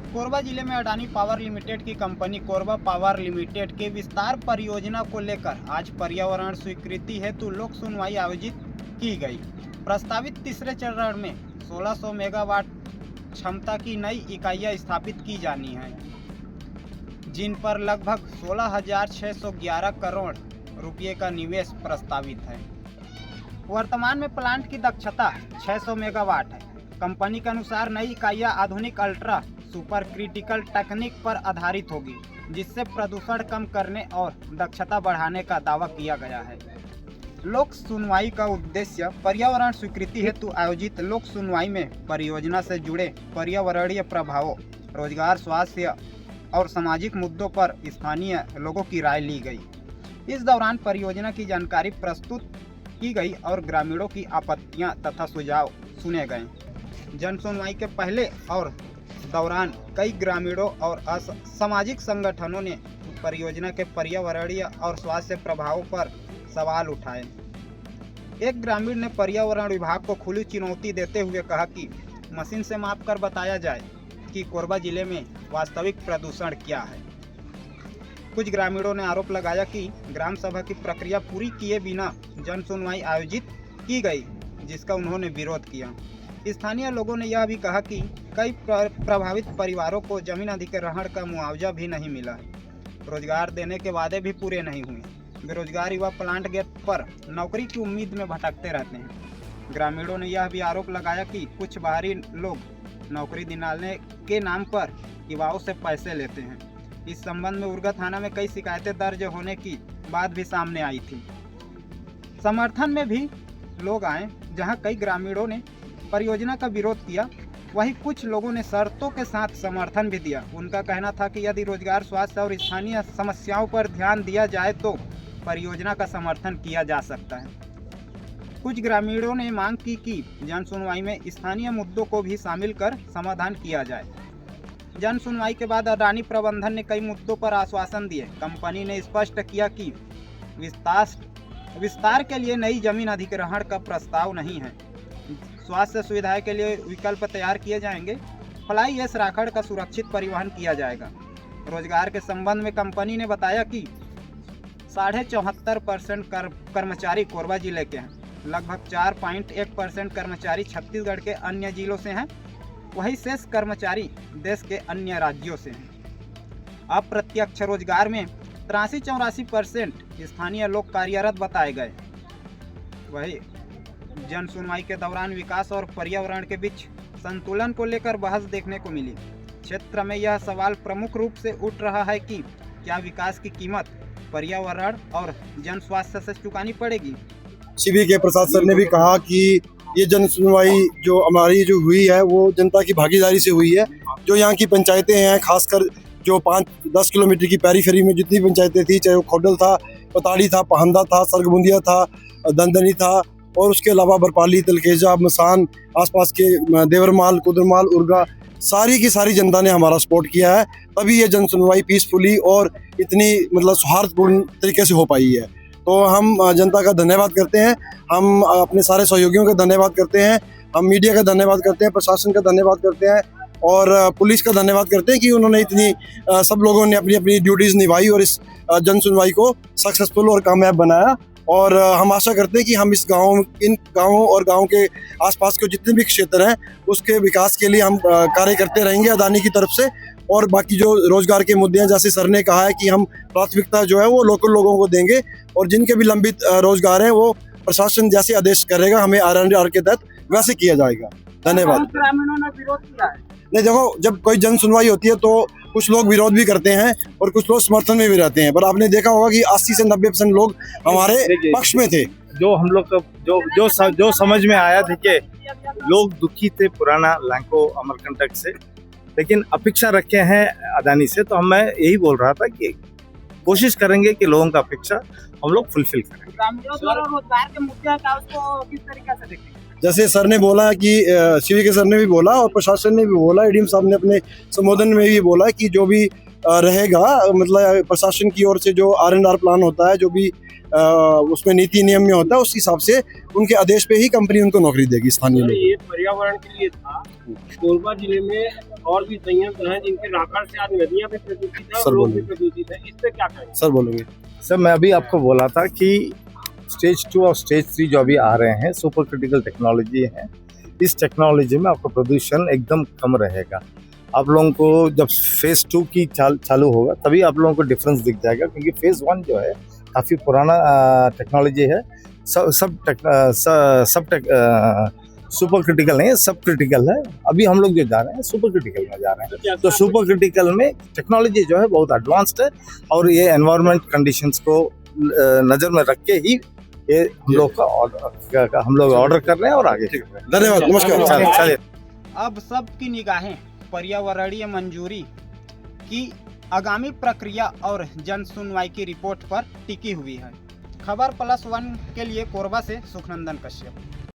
कोरबा जिले में Adani power limited की कंपनी कोरबा पावर लिमिटेड के विस्तार परियोजना को लेकर आज पर्यावरण स्वीकृति हेतु लोक सुनवाई आयोजित की गई। प्रस्तावित तीसरे चरण में 1600 मेगावाट क्षमता की नई इकाइयां स्थापित की जानी हैं, जिन पर लगभग 16,611 करोड़ रुपये का निवेश प्रस्तावित है। वर्तमान में प्लांट की दक्षता 600 मेगावाट है। कंपनी के अनुसार नई इकाइयां आधुनिक अल्ट्रा सुपर क्रिटिकल तकनीक पर आधारित होगी, जिससे प्रदूषण कम करने और दक्षता बढ़ाने का दावा किया गया है। लोक सुनवाई का उद्देश्य पर्यावरण स्वीकृति हेतु आयोजित लोक सुनवाई में परियोजना से जुड़े पर्यावरणीय प्रभावों, रोजगार, स्वास्थ्य और सामाजिक मुद्दों पर स्थानीय लोगों की राय ली गई। इस दौरान परियोजना की जानकारी प्रस्तुत की गई और ग्रामीणों की आपत्तियां तथा सुझाव सुने गए। जन सुनवाई के पहले और दौरान कई ग्रामीणों और सामाजिक संगठनों ने परियोजना के पर्यावरणीय और स्वास्थ्य प्रभावों पर सवाल उठाए। एक ग्रामीण ने पर्यावरण विभाग को खुली चुनौती देते हुए कहा कि मशीन से माप कर बताया जाए कि कोरबा जिले में वास्तविक प्रदूषण क्या है। कुछ ग्रामीणों ने आरोप लगाया कि ग्राम सभा की प्रक्रिया पूरी किए बिना जन सुनवाई आयोजित की गई, जिसका उन्होंने विरोध किया। स्थानीय लोगों ने यह भी कहा कि कई प्रभावित परिवारों को जमीन अधिग्रहण का मुआवजा भी नहीं मिला है। रोजगार देने के वादे भी पूरे नहीं हुए। बेरोजगार युवा प्लांट गेट पर नौकरी की उम्मीद में भटकते रहते हैं। ग्रामीणों ने यह भी आरोप लगाया कि कुछ बाहरी लोग नौकरी दिलाने के नाम पर युवाओं से पैसे लेते हैं। इस संबंध में उर्गा थाना में कई शिकायतें दर्ज होने की बात भी सामने आई थी। समर्थन में भी लोग आए, जहां कई ग्रामीणों ने परियोजना का विरोध किया, वहीं कुछ लोगों ने शर्तों के साथ समर्थन भी दिया। उनका कहना था कि यदि रोजगार, स्वास्थ्य और स्थानीय समस्याओं पर ध्यान दिया जाए तो परियोजना का समर्थन किया जा सकता है। कुछ ग्रामीणों ने मांग की कि जन सुनवाई में स्थानीय मुद्दों को भी शामिल कर समाधान किया जाए। जन सुनवाई के बाद अडानी प्रबंधन ने कई मुद्दों पर आश्वासन दिए। कंपनी ने स्पष्ट किया कि विस्तार के लिए नई जमीन अधिग्रहण का प्रस्ताव नहीं है। स्वास्थ्य सुविधाएं के लिए विकल्प तैयार किए जाएंगे। फ्लाई ऐश राखड़ का सुरक्षित परिवहन किया जाएगा। रोजगार के संबंध में कंपनी ने बताया कि 74.5% कर्मचारी कोरबा जिले के हैं। लगभग 4.1% कर्मचारी छत्तीसगढ़ के अन्य जिलों से हैं। वही शेष कर्मचारी देश के अन्य राज्यों से हैं। अप्रत्यक्ष रोजगार में 83-84% स्थानीय लोग कार्यरत बताए गए। वही जन सुनवाई के दौरान विकास और पर्यावरण के बीच संतुलन को लेकर बहस देखने को मिली। क्षेत्र में यह सवाल प्रमुख रूप से उठ रहा है कि क्या विकास की कीमत पर्यावरण और जन स्वास्थ्य से चुकानी पड़ेगी। शिविर के प्रसाद सर ने भी कहा कि ये जन सुनवाई जो हमारी जो हुई है वो जनता की भागीदारी से हुई है। जो यहाँ की पंचायतें हैं, खासकर जो 5-10 किलोमीटर की पेरीफेरी में जितनी पंचायतें थी, चाहे वो खोडल था, पताड़ी था, पहंदा था, सरगमुंदिया था, दंदनी था और उसके अलावा बरपाली, तलकेजा, मसान, आसपास के देवरमाल, कुदरमाल, उर्गा, सारी की सारी जनता ने हमारा सपोर्ट किया है। तभी ये जन सुनवाई पीसफुली और इतनी सौहार्दपूर्ण तरीके से हो पाई है। तो हम जनता का धन्यवाद करते हैं, हम अपने सारे सहयोगियों का धन्यवाद करते हैं, हम मीडिया का धन्यवाद करते हैं, प्रशासन का धन्यवाद करते हैं और पुलिस का धन्यवाद करते हैं कि उन्होंने इतनी सब लोगों ने अपनी अपनी ड्यूटीज़ निभाई और इस जन सुनवाई को सक्सेसफुल और कामयाब बनाया। और हम आशा करते हैं कि हम इन गाँवों और गाँव के आसपास के जितने भी क्षेत्र हैं उसके विकास के लिए हम कार्य करते रहेंगे अडानी की तरफ से। और बाकी जो रोजगार के मुद्दे हैं, जैसे सर ने कहा है कि हम प्राथमिकता जो है वो लोकल लोगों को देंगे और जिनके भी लंबित रोजगार हैं वो प्रशासन जैसे आदेश करेगा हमें RR के तहत वैसे किया जाएगा। धन्यवाद। ग्रामीणों ने विरोध किया है। नहीं, देखो, जब कोई जन सुनवाई होती है तो कुछ लोग विरोध भी करते हैं और कुछ लोग समर्थन में भी रहते हैं, पर आपने देखा होगा कि 80 से 90% लोग हमारे पक्ष में थे। जो हम लोग जो समझ में आया, देखिए, लोग दुखी थे पुराना लैंको अमरकंटक से, लेकिन अपेक्षा रखे हैं अडानी से। तो मैं यही बोल रहा था कि कोशिश करेंगे कि लोगों का अपेक्षा हम लोग फुलफिल करें। रोजगार के मुद्दे का उसको किस तरीके से देखेंगे? जैसे सर ने बोला कि शिवी के सर ने भी बोला और प्रशासन ने भी बोला, एडीएम साहब ने अपने संबोधन में भी बोला कि जो भी रहेगा, मतलब प्रशासन की ओर से जो R&R प्लान होता है, जो भी उसमें नीति नियम में होता है, उस हिसाब से उनके आदेश पे ही कंपनी उनको नौकरी देगी स्थानीय लोग। ये पर्यावरण के लिए था। कोरबा जिले में और भी संयंत्र हैं जिनके राकड़ से आज नदियां भी प्रदूषित है और लोग भी प्रदूषित है, इस पे क्या कहेंगे? सर बोलेंगे। सर मैं अभी आपको बोला था कि स्टेज 2 और स्टेज 3 जो अभी आ रहे हैं सुपर क्रिटिकल टेक्नोलॉजी है, इस टेक्नोलॉजी में आपका प्रदूषण एकदम कम रहेगा। आप लोगों को जब फेज 2 की चालू होगा तभी आप लोगों को डिफरेंस दिख जाएगा, क्योंकि फेज 1 जो है काफ़ी पुराना टेक्नोलॉजी है। सुपर क्रिटिकल नहीं है, सब क्रिटिकल है। अभी हम लोग जो जा रहे हैं सुपर क्रिटिकल में जा रहे हैं, तो सुपर क्रिटिकल में टेक्नोलॉजी जो है बहुत एडवांस्ड है और ये एनवायरनमेंट कंडीशंस को नज़र में रख के ही ये हम लोग ऑर्डर कर रहे हैं और आगे धन्यवाद, नमस्कार। चलिए। अब सबकी निगाहें पर्यावरणीय मंजूरी की आगामी प्रक्रिया और जन सुनवाई की रिपोर्ट पर टिकी हुई है। खबर +1 के लिए कोरबा से सुखनंदन कश्यप।